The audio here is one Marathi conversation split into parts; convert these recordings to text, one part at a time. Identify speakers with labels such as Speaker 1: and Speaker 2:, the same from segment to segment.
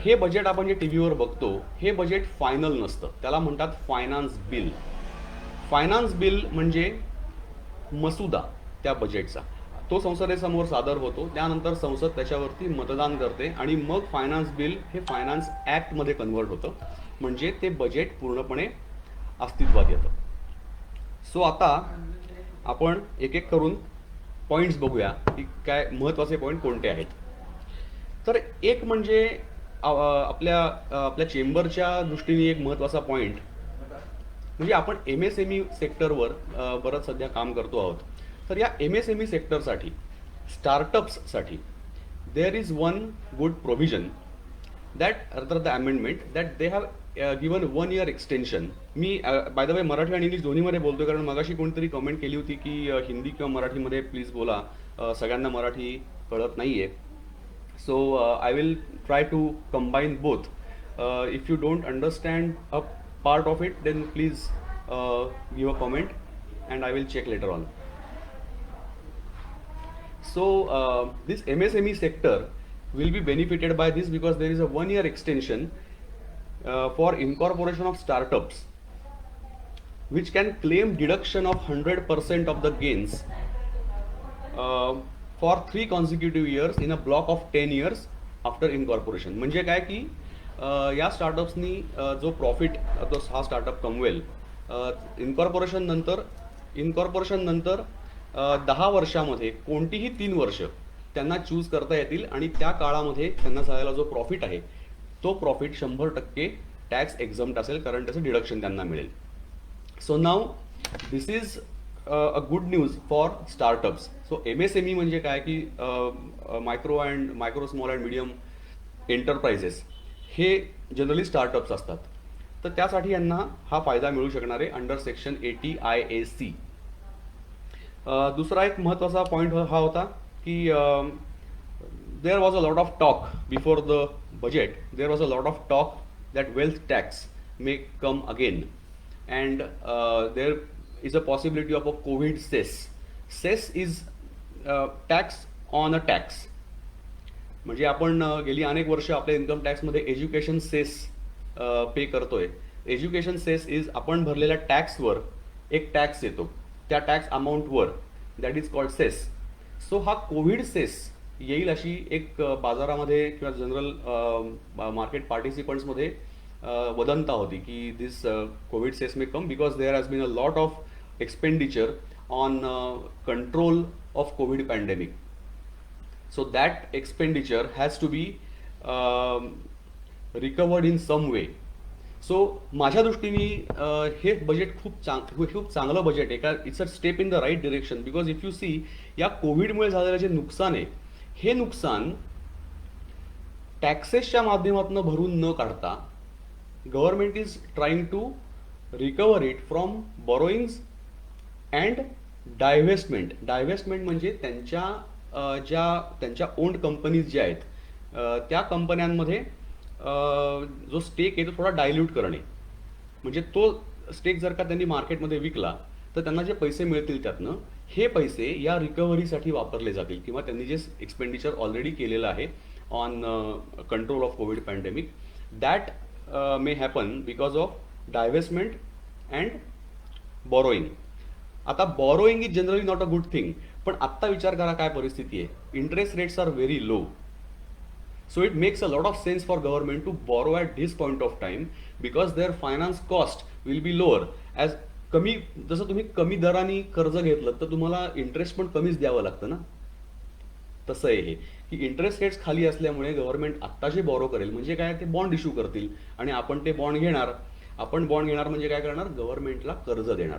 Speaker 1: हे बजेट आपण जे टी व्हीवर बघतो हे बजेट फायनल नसतं, त्याला म्हणतात फायनान्स बिल. फायनान्स बिल म्हणजे मसुदा त्या बजेटचा, तो संसदेसमोर सादर होतो, त्यानंतर संसद त्याच्यावरती मतदान करते आणि मग फायनान्स बिल हे फायनान्स ॲक्टमध्ये कन्वर्ट होतं, म्हणजे ते बजेट पूर्णपणे अस्तित्वात येतं. सो आता आपण एक एक करून पॉईंट्स बघूया की काय महत्त्वाचे पॉईंट कोणते आहेत. तर एक म्हणजे आपल्या चेंबरच्या दृष्टीने एक महत्त्वाचा पॉईंट म्हणजे आपण एम एस एम ई सेक्टरवर बरंच सध्या काम करतो आहोत. तर या एम एस एम ई सेक्टरसाठी, स्टार्टअप्ससाठी there is one good provision that other the amendment that they have given 1 year extension. मी बाय द वे मराठी आणि इंग्लिश दोन्हीमध्ये बोलतोय, कारण मगाशी कोणतरी कमेंट केली होती की हिंदी किंवा मराठीमध्ये प्लीज बोला, सगळ्यांना मराठी कळत नाही आहे. So I will try to combine both. If you don't understand a part of it, then please give a comment and I will check later on. So this MSME sector will be benefited by this because there is a 1 year extension for incorporation of startups which can claim deduction of 100% of the gains for 3 consecutive years in a block of 10 years after incorporation. म्हणजे काय की या स्टार्टअप्सनी जो प्रॉफिट तो हा स्टार्टअप कमवेल इनकॉर्पोरेशन नंतर 10 वर्षामध्ये कोणतीही 3 वर्ष त्यांना चूज करता येतील आणि त्या काळामध्ये त्यांना झालेला जो प्रॉफिट आहे तो प्रॉफिट 100% टॅक्स एक्झम्प्ट असेल, कारण त्याचं डिडक्शन त्यांना मिळेल. So now this is a good news for startups. So M S M E म्हणजे काय की micro small and medium enterprises हे जनरली स्टार्टअप्स असतात. तर त्यासाठी यांना हा फायदा मिळू शकणार आहे अंडर सेक्शन 80 IAC. दुसरा एक महत्त्वाचा पॉईंट हा होता की there was a lot of talk before the budget, there was a lot of talk that wealth tax may come again and there is a possibility of a COVID cess. Cess is tax on a tax. म्हणजे आपण गेली अनेक वर्ष आपल्या इन्कम टॅक्समध्ये एज्युकेशन सेस पे करतोय. एज्युकेशन सेस इज आपण भरलेल्या टॅक्सवर एक टॅक्स येतो, त्या टॅक्स अमाऊंटवर, that is called cess. So हा कोविड सेस येईल अशी एक बाजारामध्ये किंवा जनरल मार्केट पार्टिसिपंट्समध्ये वदंता होती की this Covid cess may come because there has been a lot of expenditure on control of COVID pandemic. So that expenditure has to be recovered in some way. So माझ्या दृष्टीने हे बजेट खूप चांगलं बजेट आहे, का it's a step in the right direction. Because if you see या कोविडमुळे झालेलं जे नुकसान आहे हे नुकसान टॅक्सेसच्या माध्यमातून भरून न काढता government is trying to recover it from borrowings and divestment. Divestment म्हणजे त्यांच्या ओन्ड कंपनीज ज्या आहेत त्या कंपन्यांमध्ये जो स्टेक आहे तो थोडा डायल्यूट करणे. म्हणजे तो स्टेक जर का त्यांनी मार्केटमध्ये विकला तर त्यांना जे पैसे मिळतील त्यातनं हे पैसे या रिकव्हरीसाठी वापरले जातील, किंवा त्यांनी जे एक्सपेंडिचर ऑलरेडी केलेलं आहे on control of Covid pandemic, that may happen because of divestment and borrowing. आता borrowing is generally not a good thing, पण आत्ता विचार करा काय परिस्थिती आहे. Interest rates are very low. So it makes a lot of sense for government to borrow at this point of time because their finance cost will be lower. As जसं तुम्ही कमी दराने कर्ज घेतलं तर तुम्हाला इंटरेस्ट पण कमीच द्यावं लागतं ना. तसं आहे हे की इंटरेस्ट रेट्स खाली असल्यामुळे गव्हर्नमेंट आत्ता जे बॉरो करेल म्हणजे काय, ते बॉन्ड इश्यू करतील आणि आपण ते बॉन्ड घेणार. आपण बॉन्ड घेणार म्हणजे काय करणार, गव्हर्नमेंटला कर्ज देणार.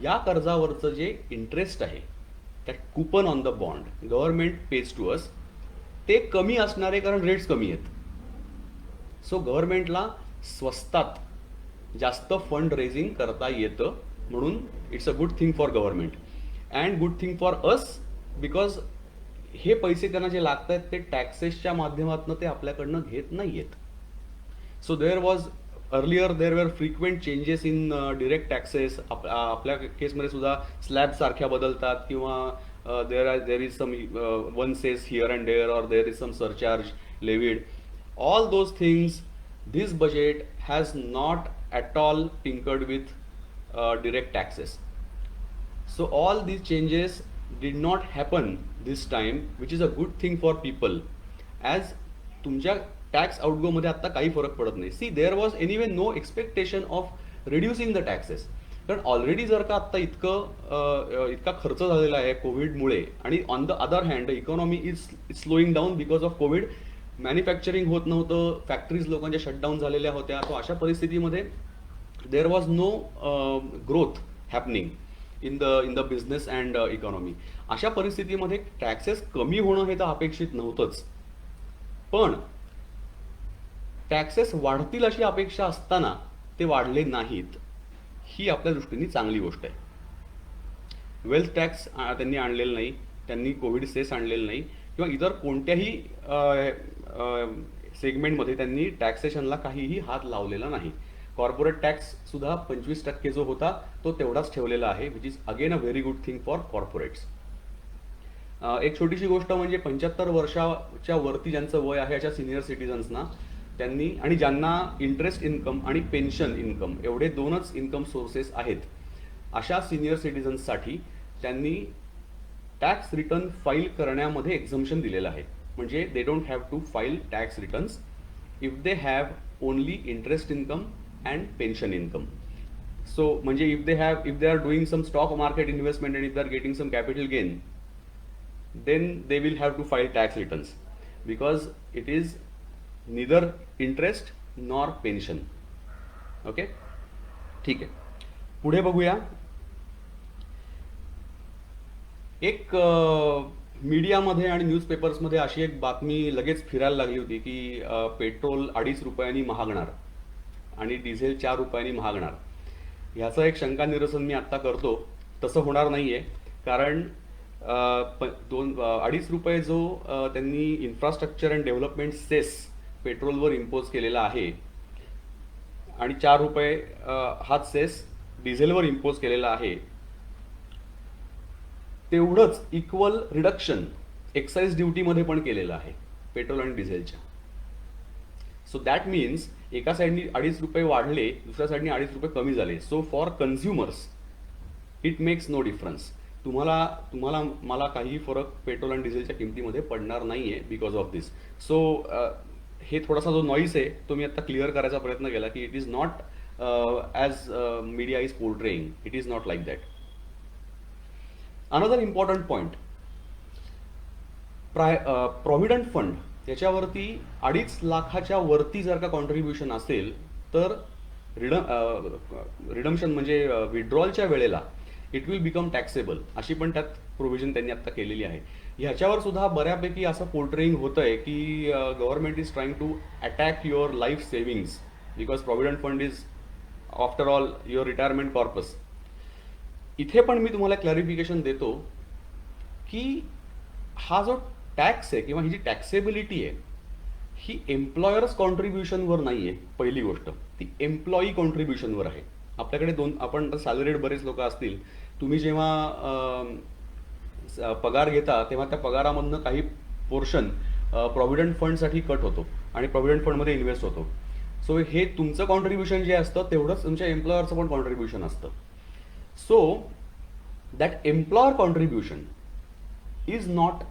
Speaker 1: या कर्जावरचं जे इंटरेस्ट आहे त्या coupon on the bond government pays to us ते कमी असणार आहे, कारण रेट्स कमी आहेत. सो गव्हर्नमेंटला स्वस्तात जास्त फंड रेझिंग करता येतं, म्हणून it's a good thing for government and good thing for us, because हे पैसे त्यांना जे लागत आहेत ते टॅक्सेसच्या माध्यमातून ते आपल्याकडनं घेत नाही आहेत. So there was earlier there were frequent changes in direct taxes. आपल्या केसमध्ये सुद्धा स्लॅब सारख्या बदलतात, किंवा there is some one cess here and there, or there is some surcharge levied. All those things, this budget has not at all tinkered with direct taxes. So all these changes did not happen this time, which is a good thing for people. As तुमच्या टॅक्स आउटगो मध्ये आता काही फरक पडत नाही. See there was anyway no expectation of reducing the taxes. कारण ऑलरेडी जर का आता इतका खर्च झालेला आहे कोविडमुळे, आणि on the other hand the economy is slowing down because of Covid. Manufacturing होत नव्हतं, फॅक्टरीज लोकांच्या शटडाऊन झालेल्या होत्या. तो अशा परिस्थितीमध्ये there was no growth happening in the business and economy. अशा परिस्थितीमध्ये टॅक्सेस कमी होणं हे तर अपेक्षित नव्हतंच, पण टॅक्सेस वाढतील अशी अपेक्षा असताना ते वाढले नाहीत, ही आपल्या दृष्टीने चांगली गोष्ट आहे. वेल्थ टॅक्स त्यांनी आणलेलं नाही, त्यांनी कोविड सेस आणलेलं नाही, किंवा इतर कोणत्याही सेगमेंटमध्ये त्यांनी टॅक्सेशनला काहीही हात लावलेला नाही. कॉर्पोरेट टॅक्स सुद्धा 25% जो होता तो तेवढाच ठेवलेला आहे, which is again a very good thing for corporates. एक छोटीशी गोष्ट म्हणजे 75 वर्षाच्या वरती ज्यांचं वय आहे अशा सिनियर सिटीजन्सना त्यांनी, आणि ज्यांना इंटरेस्ट इन्कम आणि पेन्शन इन्कम एवढे दोनच इन्कम सोर्सेस आहेत, अशा सिनियर सिटीजन्ससाठी त्यांनी टॅक्स रिटर्न फाईल करण्यामध्ये एक्झम्पशन दिलेलं आहे. म्हणजे they don't have to file tax returns if they have only interest income and pension income. So म्हणजे if they are doing some stock market investment and if they are getting some capital gain, then they will have to file tax returns because it is neither interest nor pension. Okay, ठीक आहे. पुढे बघूया. एक मीडियामध्ये आणि न्यूजपेपर्समध्ये अशी एक बातमी लगेच फिरायला लागली होती की पेट्रोल 2.5 रुपयांनी महागणार आणि डिझेल 4 रुपयांनी महागणार. ह्याचं एक शंका निरसन मी आत्ता करतो. तसं होणार नाही आहे, कारण 2.5 रुपये जो त्यांनी इन्फ्रास्ट्रक्चर अँड डेव्हलपमेंट सेस पेट्रोलवर इम्पोज केलेला आहे, आणि 4 रुपये हाच सेस डिझेलवर इम्पोज केलेला आहे, तेवढंच इक्वल रिडक्शन एक्साइज ड्युटीमध्ये पण केलेलं आहे पेट्रोल आणि डिझेलच्या. सो दॅट मीन्स एका साईडनी 2.5 रुपये वाढले, दुसऱ्या साईडनी 2.5 रुपये कमी झाले. So for consumers it makes no difference. तुम्हाला मला काही फरक पेट्रोल आणि डिझेलच्या किमतीमध्ये पडणार नाहीये बिकॉज ऑफ दिस. सो हे थोडासा जो नॉईस आहे तो मी आता क्लिअर करायचा प्रयत्न केला की it is not as media is portraying, it is not like that. Another important point, provident fund याच्यावरती 2.5 लाखाच्या वरती जर का कॉन्ट्रीब्युशन असेल तर रिडम्शन म्हणजे विड्रॉलच्या वेळेला इट विल बिकम टॅक्सेबल, अशी पण त्यात प्रोव्हिजन त्यांनी आता केलेली आहे. ह्याच्यावर सुद्धा बऱ्यापैकी असं पोर्ट्रेइंग होत आहे की government is trying to attack your life savings because provident fund is after all your retirement corpus. इथे पण मी तुम्हाला क्लॅरिफिकेशन देतो की हा जो टॅक्स आहे किंवा ही जी टॅक्सेबिलिटी आहे ही एम्प्लॉयर्स कॉन्ट्रीब्युशनवर नाही आहे. पहिली गोष्ट ती एम्प्लॉई कॉन्ट्रीब्युशनवर आहे. आपल्याकडे आपण सॅलरीड बरेच लोक असतील, तुम्ही जेव्हा पगार घेता तेव्हा त्या पगारामधनं काही पोर्शन प्रॉव्हिडंट फंडसाठी कट होतो आणि प्रॉव्हिडंट फंडमध्ये इन्व्हेस्ट होतो. सो हे तुमचं कॉन्ट्रीब्युशन जे असतं तेवढंच तुमच्या एम्प्लॉयरचं पण कॉन्ट्रीब्युशन असतं. So that employer contribution is not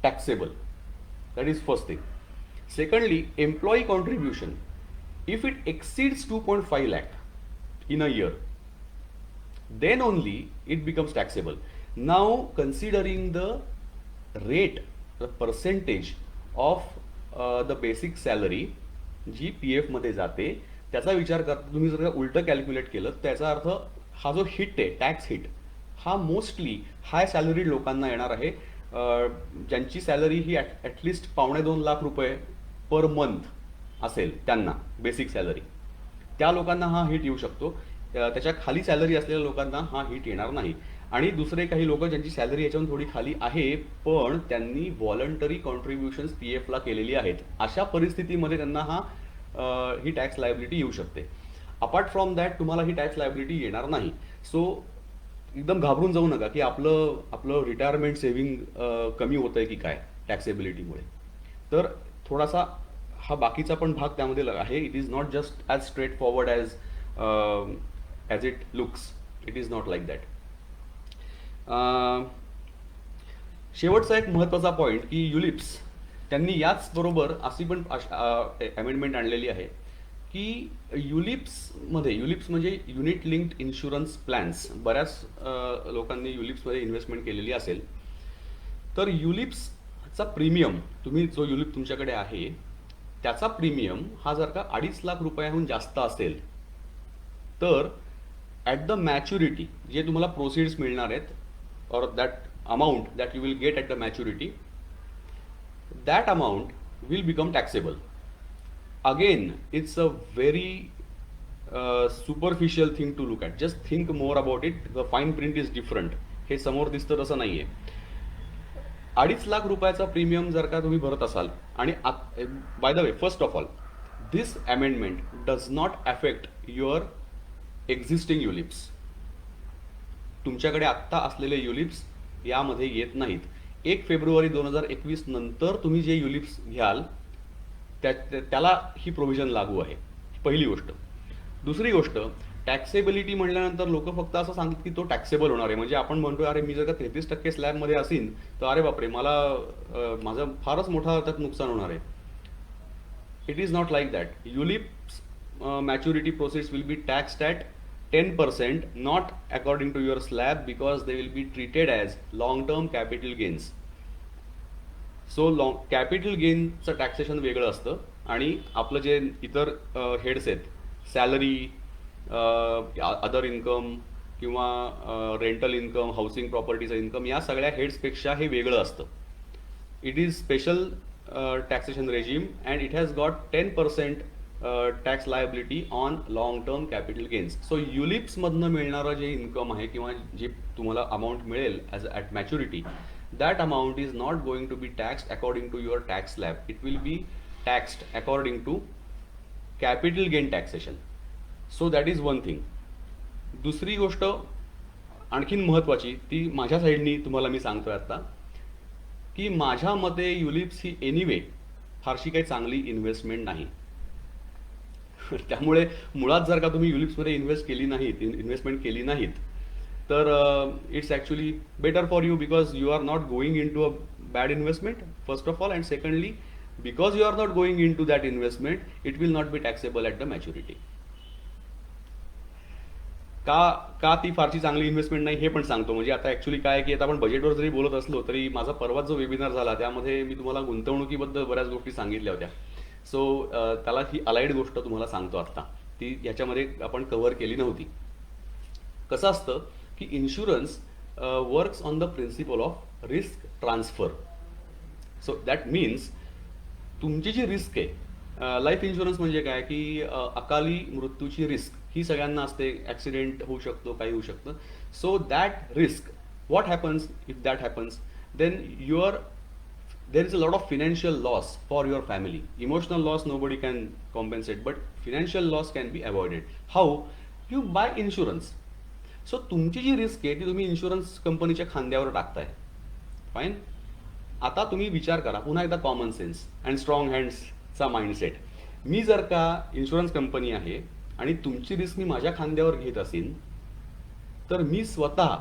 Speaker 1: taxable. That is first thing. Secondly, employee contribution if it exceeds 2.5 lakh in a year, then only it becomes taxable. Now considering the rate, the percentage of the basic salary जी PF मध्ये जाते त्याचा विचार करता तुम्ही जर उलटं कॅल्क्युलेट केलं त्याचा अर्थ हा जो हिट आहे टॅक्स हिट हा मोस्टली हाय सॅलरीड लोकांना येणार आहे, ज्यांची सॅलरी ही ॲटलिस्ट 2.25 लाख रुपये पर मंथ असेल त्यांना बेसिक सॅलरी, त्या लोकांना हा हिट येऊ शकतो. त्याच्या खाली सॅलरी असलेल्या लोकांना हा हिट येणार नाही. आणि दुसरे काही लोक ज्यांची सॅलरी याच्यावरून थोडी खाली आहे पण त्यांनी व्हॉलंटरी कॉन्ट्रीब्युशन्स PF ला केलेली आहेत, अशा परिस्थितीमध्ये त्यांना ही टॅक्स लायबिलिटी येऊ शकते. अपार्ट फ्रॉम दॅट तुम्हाला ही टॅक्स लायबिलिटी येणार नाही. सो एकदम घाबरून जाऊ नका की आपलं रिटायरमेंट सेव्हिंग कमी होतंय की काय टॅक्सेबिलिटीमुळे. तर थोडासा हा बाकीचा पण भाग त्यामध्ये आहे. It is not just as straight forward as it looks. It is not like that. शेवटचा एक महत्त्वाचा पॉईंट की युलिप्स त्यांनी याच बरोबर अशी पण अमेंडमेंट आणलेली आहे की युलिप्स म्हणजे युनिट लिंक्ड इन्शुरन्स प्लॅन्स. बऱ्याच लोकांनी युलिप्समध्ये इन्व्हेस्टमेंट केलेली असेल. तर युलिप्सचा प्रीमियम, तुम्ही जो युलिप तुमच्याकडे आहे त्याचा प्रीमियम हा जर का 2.5 लाख रुपयाहून जास्त असेल तर ॲट द मॅच्युरिटी जे तुम्हाला प्रोसिड्स मिळणार आहेत और that amount that you will get at the maturity, that amount will become taxable. Again, it's a very superficial thing to look at. Just think more about it. The fine print is different. हे समोर दिसतं तसं नाही आहे. 2.5 लाख रुपयाचा प्रीमियम जर का तुम्ही भरत असाल आणि by the way, first of all, this amendment does not affect your existing ULIPs. तुमच्याकडे आत्ता असलेले युलिप्स यामध्ये येत नाहीत. 1 फेब्रुवारी 2021 नंतर तुम्ही जे युलिप्स घ्याल त्याला ही प्रोव्हिजन लागू आहे. पहिली गोष्ट. दुसरी गोष्ट, टॅक्सेबिलिटी म्हटल्यानंतर लोक फक्त असं सांगतात की तो टॅक्सेबल होणार आहे. म्हणजे आपण म्हणतो अरे मी जर का 33% स्लॅबमध्ये असेन तर अरे बापरे माझं फारच मोठा त्यात नुकसान होणार आहे. It is not like that. ULIPs maturity process will be taxed at 10%, not according to your slab, because they will be treated as long-term capital gains. So capital gainचं टॅक्सेशन वेगळं असतं आणि आपलं जे इतर हेड्स आहेत, सॅलरी, अदर इन्कम किंवा रेंटल इन्कम, हाऊसिंग प्रॉपर्टीचं इन्कम, या सगळ्या हेड्सपेक्षा हे वेगळं असतं. It is special taxation regime and it has got 10% tax liability on long term capital gains. So युलिप्समधनं मिळणारं जे इन्कम आहे किंवा जे तुम्हाला अमाऊंट मिळेल at maturity, that amount is not going to be taxed according to your tax slab. It will be taxed according to capital gain taxation. So that is one thing. दुसरी गोष्ट आणखीन महत्त्वाची, ती माझ्या साईडनी तुम्हाला मी सांगतोय आता, की माझ्या मते युलिप्स ही एनिवे फारशी काही चांगली इन्व्हेस्टमेंट नाही. त्यामुळे मुळात जर का तुम्ही युलिप्समध्ये इन्व्हेस्टमेंट केली नाहीत तर it's actually better for you, because you are not going into a bad investment first of all, and secondly because you are not going into that investment it will not be taxable at the maturity. का ती फारशी चांगली इन्व्हेस्टमेंट नाही हे पण सांगतो. म्हणजे आता ॲक्च्युली काय की आता आपण बजेटवर जरी बोलत असलो तरी माझा परवाच जो वेबिनार झाला त्यामध्ये मी तुम्हाला गुंतवणुकीबद्दल बऱ्याच गोष्टी सांगितल्या होत्या. सो त्याला ही अलाइड गोष्ट तुम्हाला सांगतो आत्ता, ती ह्याच्यामध्ये आपण कव्हर केली नव्हती. कसं असतं की insurance works on the principle of risk transfer. So that means तुमची जी रिस्क आहे, लाईफ इन्शुरन्स म्हणजे काय की अकाली मृत्यूची रिस्क ही सगळ्यांना असते. ॲक्सिडेंट होऊ शकतो, काही होऊ शकतं. So that risk, what happens if that happens, then there is a lot of financial loss for your family. Emotional loss nobody can compensate, but financial loss can be avoided. How? You buy insurance. So तुमची जी रिस्क आहे ती तुम्ही इन्शुरन्स कंपनीच्या खांद्यावर टाकताय. फाईन. आता तुम्ही विचार करा पुन्हा एकदा, कॉमन सेन्स अँड स्ट्रॉंग हँड्सचा माइंडसेट. मी जर का इन्शुरन्स कंपनी आहे आणि तुमची रिस्क मी माझ्या खांद्यावर घेत असेल तर मी स्वतः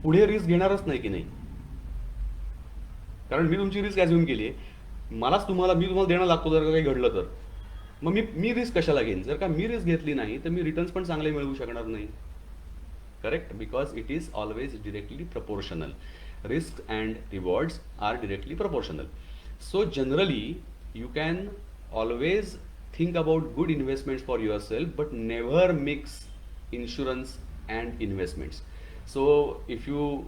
Speaker 1: पुढे रिस्क घेणारच नाही की नाही, कारण मी तुमची रिस्क ॲझ्युम केली आहे. मी तुम्हाला देणं लागतो जर का काही घडलं तर. मग मी रिस्क कशाला घेईन? जर का मी रिस्क घेतली नाही तर मी रिटर्न्स पण चांगले मिळवू शकणार नाही. Correct? Because it is always directly proportional. Risk and rewards are directly proportional. So generally you can always think about good investments for yourself, but never mix insurance and investments. So if you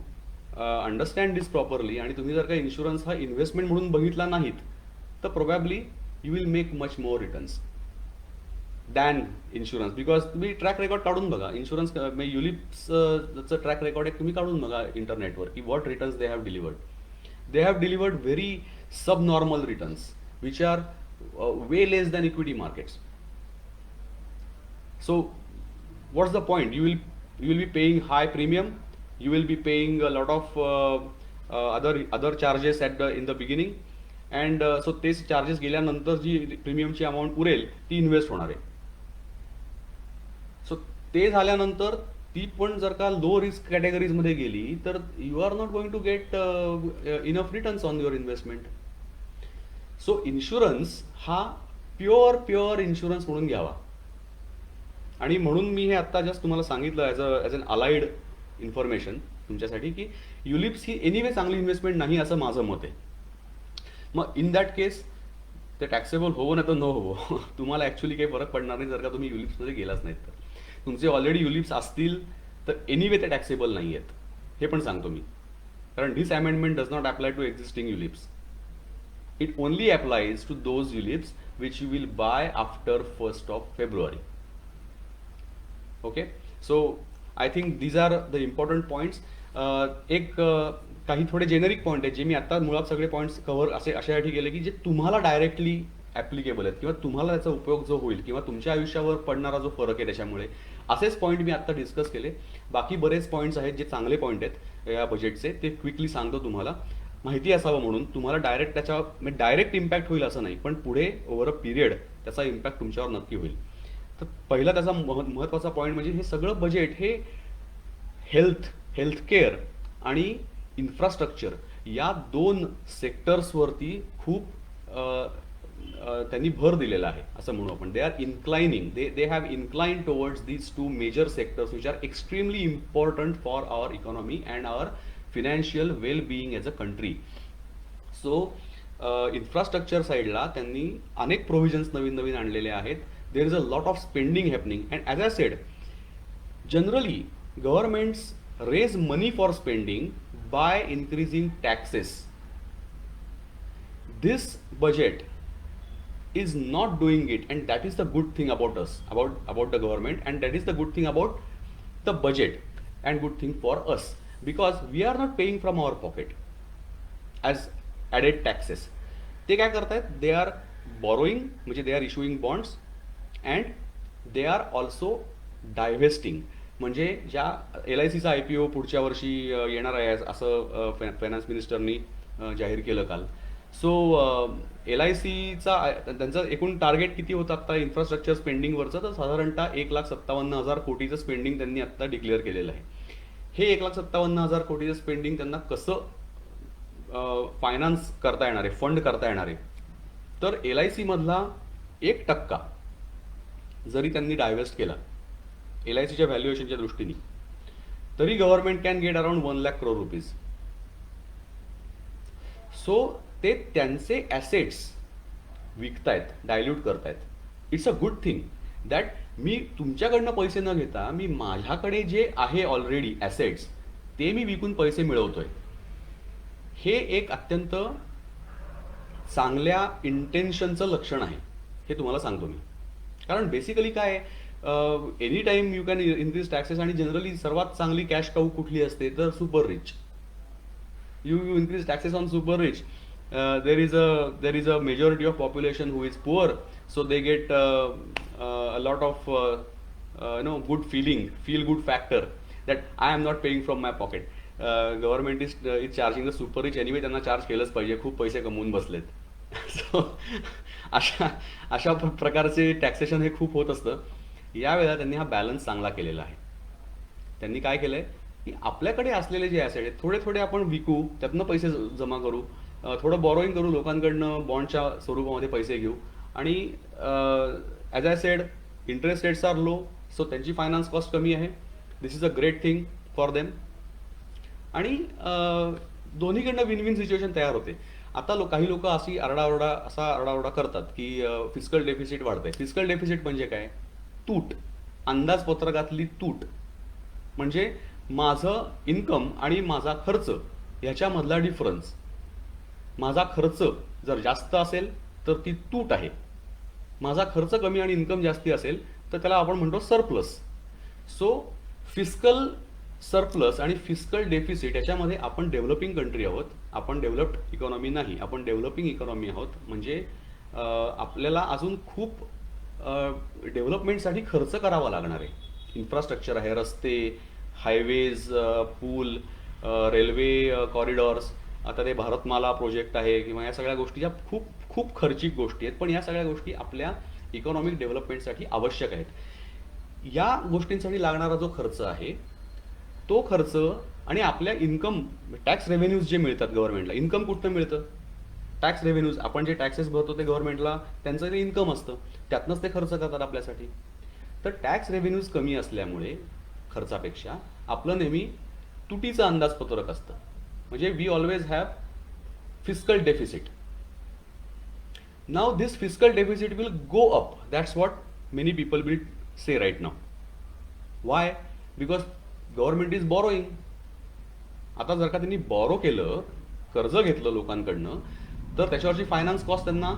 Speaker 1: understand this properly आणि तुम्ही जर का इन्शुरन्स हा इन्व्हेस्टमेंट म्हणून बघितला नाहीत तर probably you will make much more returns than insurance. Because तुम्ही ट्रॅक रेकॉर्ड काढून बघा. इन्शुरन्स युलिप्सचं ट्रॅक रेकॉर्ड एक तुम्ही काढून बघा इंटरनेटवर की what returns they have delivered. They have delivered very sub normal returns which are way less than equity markets. So what's the point? You will be paying high premium. You will be paying a lot of other charges in the beginning, and so तेच चार्जेस गेल्यानंतर जी प्रीमियमची अमाऊंट उरेल ती इन्व्हेस्ट होणार आहे. सो ते झाल्यानंतर ती पण जर का लो रिस्क कॅटेगरीजमध्ये गेली तर you are not going to get enough returns on your investment. So insurance हा प्युअर इन्शुरन्स म्हणून घ्यावा. आणि म्हणून मी हे आत्ता जस्ट तुम्हाला सांगितलं ॲज अन अलाइड इन्फॉर्मेशन तुमच्यासाठी की युलिप्स ही एनिवे चांगली इन्व्हेस्टमेंट नाही असं माझं मत आहे. मग इन दॅट केस ते टॅक्सेबल होवो नाही तर न होवो तुम्हाला ॲक्च्युली काही फरक पडणार नाही जर का तुम्ही युलिप्समध्ये गेलाच नाहीत तर. तुमचे ऑलरेडी युलिप्स असतील तर एनिवे ते टॅक्सेबल नाही आहेत हे पण सांगतो मी. कारण this amendment does not apply to existing ULIPs. It only applies to those ULIPs which you will buy after 1st of February. Okay, so I think these are the important points. काही थोडे जेनेरिक पॉईंट आहेत जे मी आता मुळात सगळे पॉईंट्स कव्हर अशासाठी केले की जे तुम्हाला डायरेक्टली ॲप्लिकेबल आहेत किंवा तुम्हाला त्याचा उपयोग जो होईल किंवा तुमच्या आयुष्यावर पडणारा जो फरक आहे त्याच्यामुळे असेच पॉईंट मी आत्ता डिस्कस केले. बाकी बरेच पॉईंट्स आहेत जे चांगले पॉईंट आहेत या बजेटचे, ते क्विकली सांगतो तुम्हाला माहिती असावं म्हणून. तुम्हाला डायरेक्ट इम्पॅक्ट होईल असं नाही, पण पुढे ओव्हर अ पिरियड त्याचा इम्पॅक्ट तुमच्यावर नक्की होईल. तर पहिला त्याचा महत्त्वाचा पॉईंट म्हणजे हे सगळं बजेट हे हेल्थकेअर आणि इन्फ्रास्ट्रक्चर या 2 सेक्टर्सवरती खूप त्यांनी भर दिलेला आहे असं म्हणू आपण. They have inclined towards these 2 major sectors which are extremely important for our economy and our financial well being as a country. So infrastructure साईडला त्यांनी अनेक प्रोव्हिजन्स नवीन आणलेले आहेत. There is a lot of spending happening and as I said generally governments raise money for spending by increasing taxes. This budget is not doing it, and that is the good thing about us, about the government, and that is the good thing about the budget and good thing for us, because we are not paying from our pocket as added taxes. ते काय करतायत, they are borrowing, म्हणजे they are issuing bonds and they are also divesting. म्हणजे ज्या LICचा IPO पुढच्या वर्षी येणार आहे असं फायनान्स मिनिस्टरनी जाहीर केलं काल. सो LICचा त्यांचं एकूण टार्गेट किती होतं आत्ता इन्फ्रास्ट्रक्चर स्पेंडिंगवरचं, तर साधारणतः 1,57,000 कोटीचं स्पेंडिंग त्यांनी आत्ता डिक्लेअर केलेलं आहे. हे 1,57,000 कोटीचं स्पेंडिंग त्यांना कसं फायनान्स करता येणार आहे, फंड करता येणार आहे, तर LIC मधला 1% जरी त्यांनी डायव्हेस्ट केला LICच्या व्हॅल्युएशनच्या दृष्टीने, तरी government can get around 1 lakh crore rupees. So ते त्यांचे ॲसेट्स विकतायत, डायल्यूट करतायत. It's a good thing that मी तुमच्याकडनं पैसे न घेता मी माझ्याकडे जे आहे ऑलरेडी ॲसेट्स ते मी विकून पैसे मिळवतोय. हे एक अत्यंत चांगल्या इंटेन्शनचं लक्षण आहे, हे तुम्हाला सांगतो मी. कारण बेसिकली काय any time you can increase taxes, आणि जनरली सर्वात चांगली कॅश काऊ कुठली असते तर super rich. You increase taxes on super rich, there is a majority of population who is poor, so they get a lot of good feel good factor that I am not paying from my pocket. Government is charging the super rich anyway, त्यांना चार्ज केलंच पाहिजे, खूप पैसे कमवून बसलेत. सो अशा प्रकारचे टॅक्सेशन हे खूप होत असतं. यावेळेला त्यांनी हा बॅलन्स चांगला केलेला आहे. त्यांनी काय केलंय की आपल्याकडे असलेले जे ॲसेट आहेत थोडे थोडे आपण विकू, त्यातनं पैसे जमा करू, थोडं बॉरोईंग करू, लोकांकडनं बॉन्डच्या स्वरूपामध्ये पैसे घेऊ, आणि as I said interest rates are low, so त्यांची फायनान्स कॉस्ट कमी आहे. This is a great thing for them. आणि दोन्हीकडनं विन विन सिच्युएशन तयार होते. आता काही लोक असा आरडाओरडा करतात की फिस्कल डेफिसिट वाढतंय. फिस्कल डेफिसिट म्हणजे काय? तूट, अंदाजपत्रकातली तूट. म्हणजे माझं इन्कम आणि माझा खर्च ह्याच्यामधला डिफरन्स. माझा खर्च जर जास्त असेल तर ती तूट आहे, माझा खर्च कमी आणि इन्कम जास्ती असेल तर त्याला आपण म्हणतो सरप्लस. सो फिस्कल सरप्लस आणि फिस्कल डेफिसिट याच्यामध्ये आपण डेव्हलपिंग कंट्री आहोत, आपण डेव्हलप्ड इकॉनॉमी नाही, आपण डेव्हलपिंग इकॉनॉमी आहोत. म्हणजे आपल्याला अजून खूप डेव्हलपमेंटसाठी खर्च करावा लागणार आहे. इन्फ्रास्ट्रक्चर आहे, रस्ते, हायवेज, पूल, रेल्वे कॉरिडॉर्स, आता ते भारतमाला प्रोजेक्ट आहे किंवा या सगळ्या गोष्टी ज्या खूप खूप खर्चिक गोष्टी आहेत, पण या सगळ्या गोष्टी आपल्या इकॉनॉमिक डेव्हलपमेंटसाठी आवश्यक आहेत. या गोष्टींसाठी लागणारा जो खर्च आहे तो खर्च आणि आपल्या इन्कम, टॅक्स रेव्हेन्यूज जे मिळतात गव्हर्नमेंटला, इन्कम कुठनं मिळतं? टॅक्स रेव्हेन्यूज, आपण जे टॅक्सेस भरतो ते गव्हर्नमेंटला त्यांचं ते इन्कम असतं, त्यातनंच ते खर्च करतात आपल्यासाठी. तर टॅक्स रेव्हेन्यूज कमी असल्यामुळे खर्चापेक्षा आपलं नेहमी तुटीचं अंदाजपत्रक असतं. म्हणजे we always have fiscal deficit. Now this fiscal deficit will go up. That's what many people will say right now. Why? Because government is borrowing. आता जर का त्यांनी बॉरो केलं, कर्ज घेतलं लोकांकडनं, तर त्याच्यावरची फायनान्स कॉस्ट त्यांना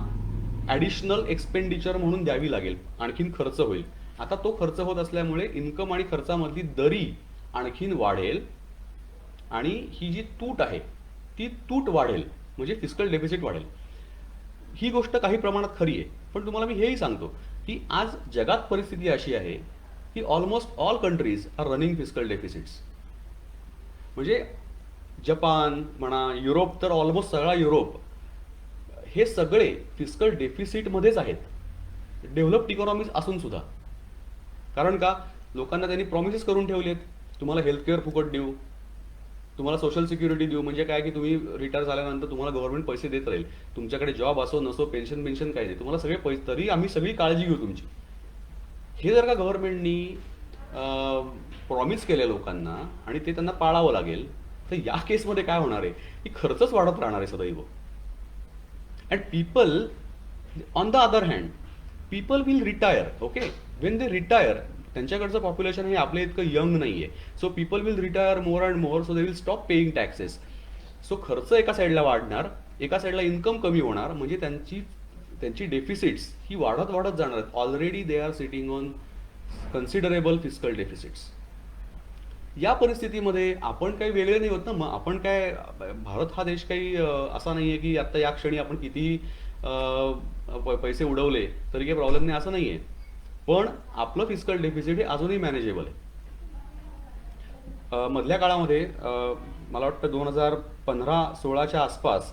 Speaker 1: ॲडिशनल एक्सपेंडिचर म्हणून द्यावी लागेल, आणखीन खर्च होईल. आता तो खर्च होत असल्यामुळे इन्कम आणि खर्चामधली दरी आणखीन वाढेल आणि ही जी तूट आहे ती तूट वाढेल, म्हणजे फिस्कल डेफिसिट वाढेल. ही गोष्ट काही प्रमाणात खरी आहे, पण तुम्हाला मी हेही सांगतो की आज जगात परिस्थिती अशी आहे की almost all countries are running fiscal deficits. म्हणजे जपान म्हणा, युरोप, तर ऑलमोस्ट सगळा युरोप, हे सगळे फिस्कल डेफिसिटमध्येच आहेत, डेव्हलप्ड इकॉनॉमीज असून सुद्धा. कारण का? लोकांना त्यांनी प्रॉमिसेस करून ठेवलेत, तुम्हाला हेल्थकेअर फुकट देऊ, तुम्हाला सोशल सिक्युरिटी देऊ. म्हणजे काय की तुम्ही रिटायर झाल्यानंतर तुम्हाला गव्हर्नमेंट पैसे देत राहील, तुमच्याकडे जॉब असो नसो, पेन्शन काय नाही, तुम्हाला सगळे पैसे, तरी आम्ही सगळी काळजी घेऊ तुमची. हे जर का गव्हर्नमेंटनी प्रॉमिस केले लोकांना आणि ते त्यांना पाळावं लागेल, तर या केसमध्ये काय होणार आहे की खर्चच वाढत राहणार आहे सदैव. And people on the other hand, people will retire. Okay, when they retire, त्यांच्याकडचं पॉप्युलेशन हे आपल्या इतकं यंग नाही आहे. So people will retire more and more, so they will stop paying taxes. So खर्च एका साईडला वाढणार, एका साईडला इन्कम कमी होणार, म्हणजे त्यांची डेफिसिट्स ही वाढत वाढत जाणार आहेत. Already they are sitting on considerable fiscal deficits. या परिस्थितीमध्ये आपण काही वेगळे नाही होत ना. मग आपण काय, भारत हा देश काही असा नाही आहे की आत्ता या क्षणी आपण कितीही पैसे उडवले तरी काही प्रॉब्लेम नाही, असं नाही आहे. पण आपलं फिस्कल डेफिसिट हे अजूनही मॅनेजेबल आहे. मधल्या काळामध्ये मला वाटतं 2015-16च्या आसपास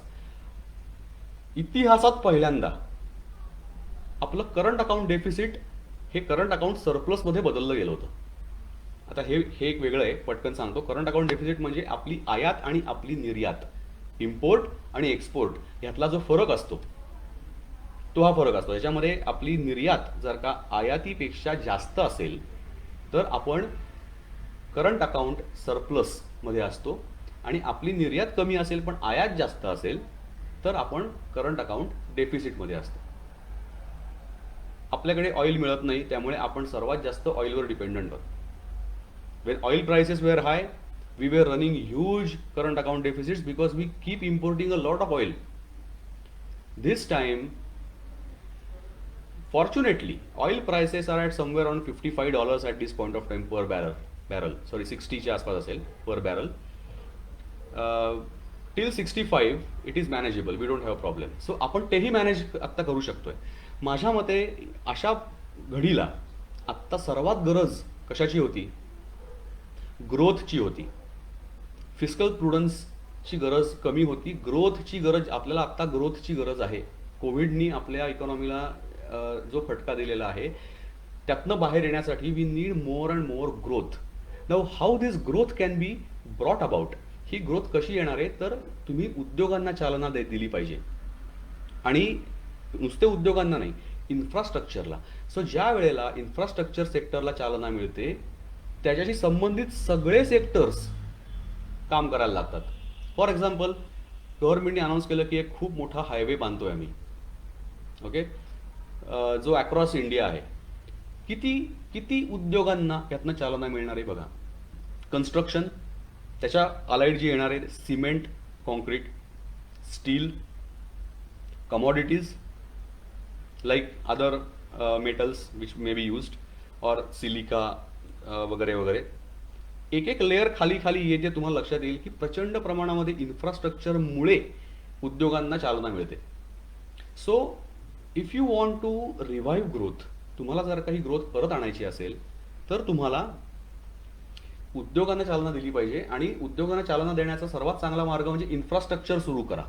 Speaker 1: इतिहासात पहिल्यांदा आपलं करंट अकाउंट डेफिसिट हे करंट अकाउंट सरप्लसमध्ये बदललं गेलं होतं. आता हे एक वेगळं आहे, पटकन सांगतो. करंट अकाउंट डेफिसिट म्हणजे आपली आयात आणि आपली निर्यात, इम्पोर्ट आणि एक्सपोर्ट यातला जो फरक असतो तो हा फरक असतो. याच्यामध्ये आपली निर्यात जर का आयातीपेक्षा जास्त असेल तर आपण करंट अकाउंट सरप्लसमध्ये असतो, आणि आपली निर्यात कमी असेल पण आयात जास्त असेल तर आपण करंट अकाउंट डेफिसिटमध्ये असतो. आपल्याकडे ऑइल मिळत नाही, त्यामुळे आपण सर्वात जास्त ऑइलवर डिपेंडंट आहोत. When oil prices were high, we were running huge current account deficits because we keep importing a lot of oil. This time, fortunately, oil prices are at somewhere around $55 at this point of time per barrel. Sorry, 60च्या आसपास असेल per barrel. Till 65 it is manageable. We don't have a problem. So आपण तेही मॅनेज आत्ता करू शकतोय. माझ्या मते अशा घडीला आत्ता सर्वात गरज कशाची होती? ग्रोथची होती. फिस्कल प्रुडन्सची गरज कमी होती, ग्रोथची गरज. आपल्याला आत्ता ग्रोथची गरज आहे. कोविडनी आपल्या इकॉनॉमीला जो फटका दिलेला आहे त्यातनं बाहेर येण्यासाठी we need more and more growth. Now how this growth can be brought about? ही ग्रोथ कशी येणार आहे? तर तुम्ही उद्योगांना चालना दिली पाहिजे, आणि नुसते उद्योगांना नाही, इन्फ्रास्ट्रक्चरला. सो ज्या वेळेला इन्फ्रास्ट्रक्चर सेक्टरला चालना मिळते त्याच्याशी संबंधित सगळे सेक्टर्स काम करायला लागतात. फॉर एक्झाम्पल, गव्हर्नमेंटने अनाऊन्स केलं की एक खूप मोठा हायवे बांधतोय आम्ही, ओके, जो अक्रॉस इंडिया आहे. किती उद्योगांना यातनं चालना मिळणार आहे बघा. कन्स्ट्रक्शन, त्याच्या अलाइड जी येणार आहे cement, concrete, steel, commodities like other metals which may be used, और सिलिका वगैरे वगैरे. एक लेअर खाली येते. तुम्हाला लक्षात येईल की प्रचंड प्रमाणामध्ये इन्फ्रास्ट्रक्चरमुळे उद्योगांना चालना मिळते. So if you want to revive growth, तुम्हाला जर काही ग्रोथ परत आणायची असेल तर तुम्हाला उद्योगांना चालना दिली पाहिजे आणि उद्योगांना चालना देण्याचा सर्वात चांगला मार्ग म्हणजे इन्फ्रास्ट्रक्चर सुरू करा.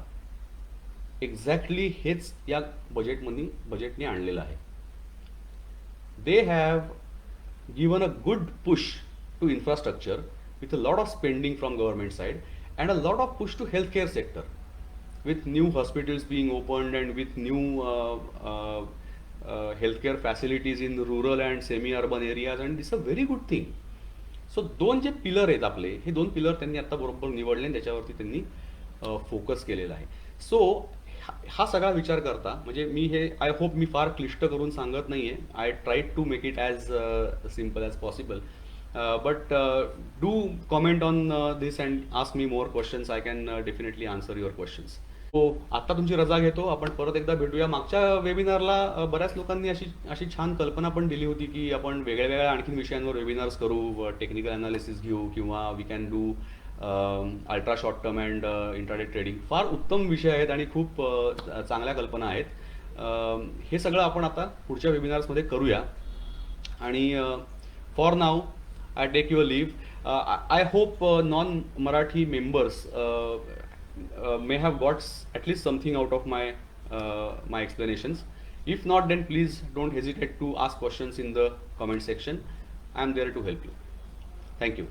Speaker 1: एक्झॅक्टली हेच या बजेटने आणलेलं आहे. They have given a good push to infrastructure with a lot of spending from government side and a lot of push to healthcare sector with new hospitals being opened and with new healthcare facilities in rural and semi-urban areas, and this is a very good thing. So दोन जे पिलर आहेत आपले, हे दोन पिलर त्यांनी आता बरोबर निवडले आणि त्याच्यावरती त्यांनी फोकस केलेला आहे. सो हा सगळा विचार करता, म्हणजे मी हे आय होप मी फार क्लिष्ट करून सांगत नाही आहे. I tried to make it as simple as possible, but do comment on this and ask me more questions. I can definitely answer your questions. हो, आत्ता तुमची रजा घेतो. आपण परत एकदा भेटूया. मागच्या वेबिनारला बऱ्याच लोकांनी अशी छान कल्पना पण दिली होती की आपण वेगळ्या वेगळ्या आणखीन विषयांवर वेबिनार्स करू, टेक्निकल अनालिसिस घेऊ किंवा we can do ultra short term and intraday trading. फार उत्तम विषय आहेत आणि खूप चांगल्या कल्पना आहेत. हे सगळं आपण आता पुढच्या वेबिनार्समध्ये करूया. आणि for now I take your leave. I hope non-Marathi members may have got at least something out of my explanations. If not, then please don't hesitate to ask questions in the comment section. I am there to help you. Thank you.